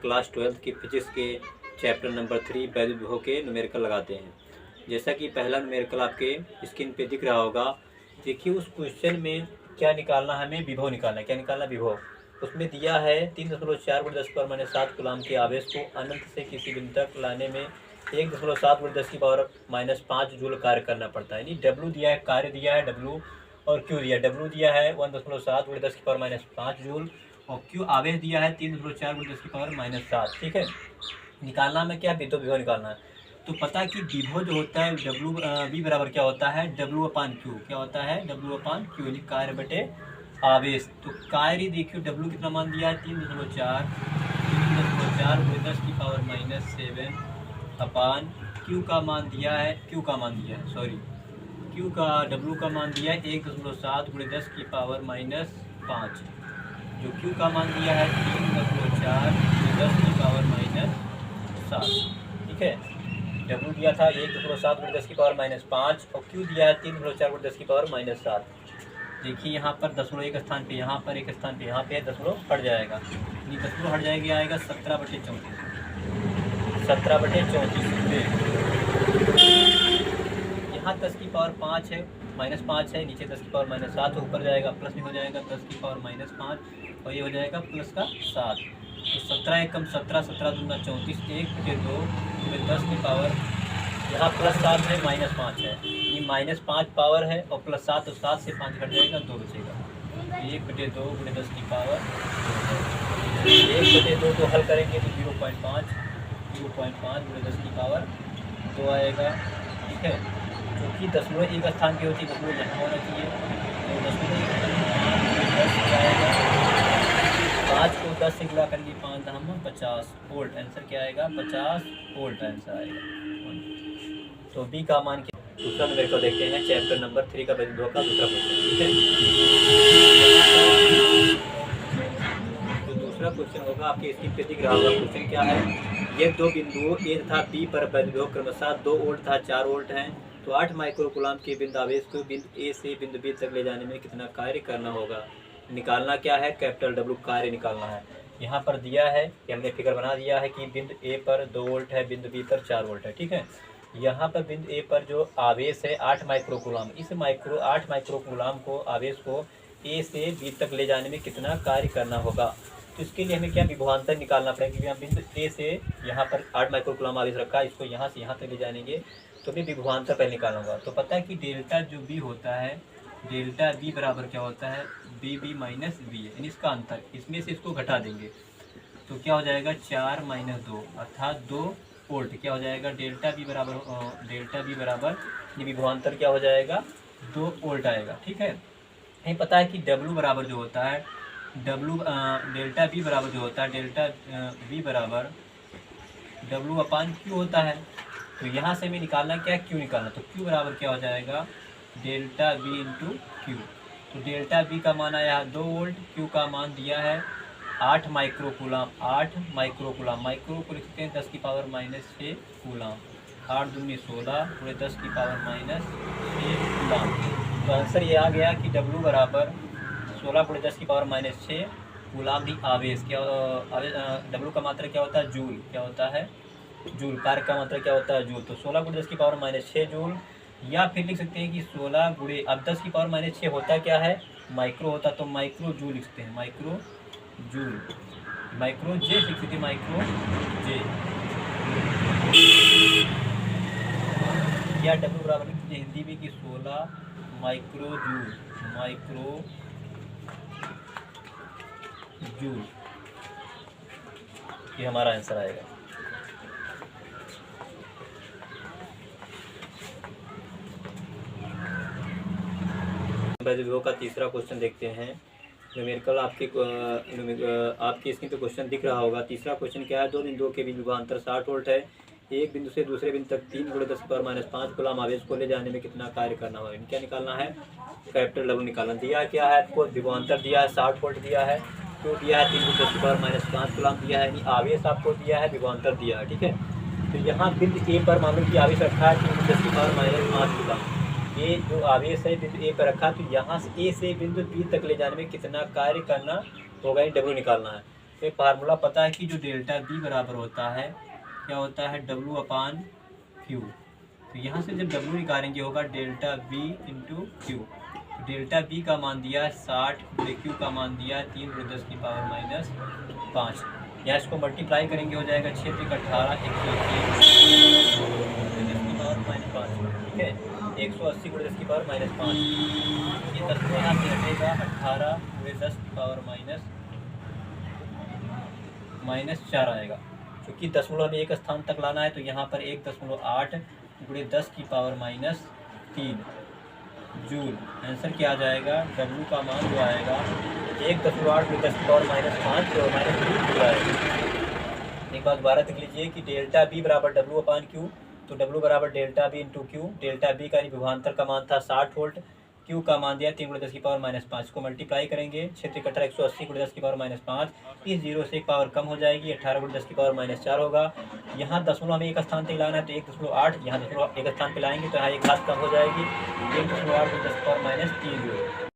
Class 12 की physics के chapter number 3 वैद्युत विभव के न्यूमेरिकल लगाते हैं। जैसा कि पहला न्यूमेरिकल आपके स्क्रीन पे दिख रहा होगा, देखिए उस क्वेश्चन में क्या निकालना है, हमें विभव निकालना है। क्या निकालना, विभव। उसमें दिया है 3.4 × 10⁻⁷ कूलम के आवेश को अनंत से किसी बिंदु तक लाने में 1.7 × 10⁻⁵ जूल कार्य करना पड़ता है। यानी डब्ल्यू दिया है, कार्य दिया है डब्ल्यू, और क्यू दिया है। डब्ल्यू दिया है 1.7 × 10⁻⁵ जूल, और क्यू आवेश दिया है 3.4 × 10⁻⁷। ठीक है, निकालना में क्या, विभव निकालना है। तो पता है कि विभव जो होता है डब्ल्यू वी बराबर क्या होता है, W/Q। क्या होता है, W/Q, यानी कार्य बटे आवेश। तो कार्य देखियो डब्ल्यू कितना मान दिया है, 3.4 × 10⁻⁷ अपान क्यू का मान दिया है, क्यू का डब्ल्यू का मान दिया है 1.7 × 10⁻⁵, जो क्यू का मान दिया है 3.4 × 10⁻⁷। ठीक है, डब्ल्यू दिया था 1.7 × 10⁻⁵, और क्यू दिया है 3.4 × 10⁻⁷। देखिए यहाँ पर दशमलव एक स्थान पे, यहाँ पर एक स्थान पे, यहाँ पे दशमलव हट जाएगा। ये दशमलव हट जाएगा, आएगा 17/34। 17/34। यहाँ 10⁻5 है, -5 है, नीचे 10⁻⁷, ऊपर जाएगा प्लस में हो जाएगा 10⁻5, और ये हो जाएगा प्लस का 7। तो 17 एकम 17, 17 दूना 34, 1/2 में 10 की पावर, यहाँ +7 है, -5 है, ये -5 पावर है, और +7, तो 7 से 5 घट जाएगा, 2 बचेगा। 1/2 × 10 की पावर 1/2 को हल करेंगे तो 0.5 × 10 की पावर 2 आएगा। ठीक है, क्योंकि दशमलव एक स्थान की होती है, दशमलव यहाँ होना चाहिए, तो दशमलव 10 आएगा। 5 को 10 से गुणा करेंगे, 5 × 50 वोल्ट, आंसर क्या आएगा, 50 वोल्ट आंसर आएगा। तो बी का मान क्या। दूसरा नंबर को देखते हैं, चैप्टर नंबर 3 का वैद्युत विभव का दूसरा क्वेश्चन। ठीक है, तो दूसरा क्वेश्चन होगा, आपके स्क्रीन पे दिख रहा होगा। क्वेश्चन क्या है, ये दो बिंदुओं ए तथा बी पर वैद्युत विभव क्रमशः 2 वोल्ट तथा 4 वोल्ट हैं। तो 8 माइक्रोकूलम के बिंदु आवेश को बिंदु ए से बिंदु बी तक ले जाने में कितना कार्य करना होगा। निकालना क्या है, कैपिटल डब्ल्यू कार्य निकालना है। यहाँ पर दिया है कि हमने फिगर बना दिया है कि बिंदु ए पर 2 वोल्ट है, बिंदु बी पर 4 वोल्ट है। ठीक है, यहाँ पर बिंदु ए पर जो आवेश है 8 माइक्रोकूलम, इस 8 माइक्रोकूलम को आवेश को ए से बी तक ले जाने में कितना कार्य करना होगा। तो इसके लिए हमें क्या, विभवांतर निकालना पड़ेगा, क्योंकि हम बिंदु ए से यहाँ पर 8 माइक्रोकूलम आवेश रखा है, इसको यहाँ से यहाँ तक ले जाएंगे, तो हमें विभवांतर पहले निकालना होगा। तो पता है कि डेल्टा जो बी होता है, डेल्टा बी बराबर क्या होता है, बी बी माइनस बी है, इसका अंतर, इसमें से इसको घटा देंगे तो क्या हो जाएगा, 4 - 2 अर्थात 2 वोल्ट। क्या हो जाएगा, डेल्टा बी बराबर ये विभवांतर क्या हो जाएगा, 2 वोल्ट आएगा। ठीक है, नहीं पता है कि डब्ल्यू बराबर जो होता है, डेल्टा बी बराबर जो होता है, डेल्टा बी बराबर W/Q होता है। तो यहाँ से हमें निकालना क्या, क्यू निकालना। तो क्यू बराबर क्या हो जाएगा, डेल्टा बी × क्यू। तो डेल्टा बी का मान आया 2 वोल्ट, क्यू का मान दिया है 8 माइक्रोकूलम। 8 माइक्रोकूलम, माइक्रो को लिखते हैं 10⁻⁻6 कूलम। 8 दूनी 16 पूरे 10⁻⁻6 कूलम। तो आंसर ये आ गया कि डब्ल्यू बराबर 16 × 10⁻⁻6 कूलम भी आवेश। क्या डब्ल्यू का मात्रा क्या होता है, जूल। क्या होता है, जूल। कार्य का मात्रा क्या होता है, जूल। तो 16 × 10⁻⁻6 जूल, या फिर लिख सकते हैं कि 16 × अब 10⁻⁻6 होता क्या है, माइक्रो होता, तो माइक्रो जूल लिखते हैं, माइक्रो जूल। माइक्रो जे लिख सकते, माइक्रो जे, या डब्ल्यू बराबर लिख सकते हिंदी में कि 16 माइक्रो जूल, माइक्रो जूल, ये हमारा आंसर आएगा। वैद्युत विभव का तीसरा क्वेश्चन देखते हैं। न्यूमेरिकल आपके स्क्रीन पे क्वेश्चन दिख रहा होगा। तीसरा क्वेश्चन क्या है, दो बिंदुओं के बीच विभवांतर 60 वोल्ट है। एक बिंदु से दूसरे बिंदु तक 3 × 10⁻⁵ कूलम आवेश को ले जाने में कितना कार्य करना होगा। क्या निकालना है, कैपिटल डब्ल्यू निकालना। दिया क्या है आपको, विभवांतर दिया है 60 वोल्ट दिया है, क्यों दिया है 3 × 10⁻⁵ कूलम दिया है, यानी आवेश आपको दिया है, विभवांतर दिया है। ठीक है, तो यहाँ बिंदु ए पर मान लो कि आवेश रखा है 3 × 10⁻⁻5 कूलम। ये जो आवेश है बिंदु ए पर रखा, तो यहाँ से ए से बिंदु बी तक ले जाने में कितना कार्य करना होगा, डब्ल्यू निकालना है। तो एक फार्मूला पता है कि जो डेल्टा बी बराबर होता है क्या होता है, W अपान क्यू। तो यहाँ से जब W निकालेंगे होगा डेल्टा बी इंटू क्यू। तो डेल्टा बी का मान दिया 60, क्यू का मान दिया 3 × 10 की पावर माइनस 5। या इसको मल्टीप्लाई करेंगे हो जाएगा 6 × 18 180 × 10 की पावर माइनस 5। ठीक है, 180 × 10 की पावर माइनस 5। ये 10 को यहाँ से हटेगा, 18 × 10 की पावर माइनस 4 आएगा। क्योंकि दशमलव हमें एक स्थान तक लाना है तो यहाँ पर 1.8 × 10 की पावर माइनस 3 जूल। आंसर क्या आ जाएगा, W का मान जो आएगा 1.8 × 10 की पावर माइनस 5 और माइनस 3 जूल आएगा। एक बात दोबारा देख लीजिए कि डेल्टा बी बराबर W अपान क्यू। तो W बराबर डेल्टा बी इंटू क्यू। डेल्टा बी का विभवांतर का मान था 60 वोल्ट, क्यू का मान दिया 3 × 10 की पावर माइनस 5 को मल्टीप्लाई करेंगे 6 × 18 180 × 10 की पावर माइनस 5। इस जीरो से एक पावर कम हो जाएगी, 18 × 10 की पावर माइनस 4 होगा। यहाँ दशमलव हमें एक स्थान तक लाना है तो 1.8, यहाँ दशमलव एक स्थान पे लाएंगे तो यहाँ एक घात कम हो जाएगी, 1.8 × 10 की पावर माइनस 3 जो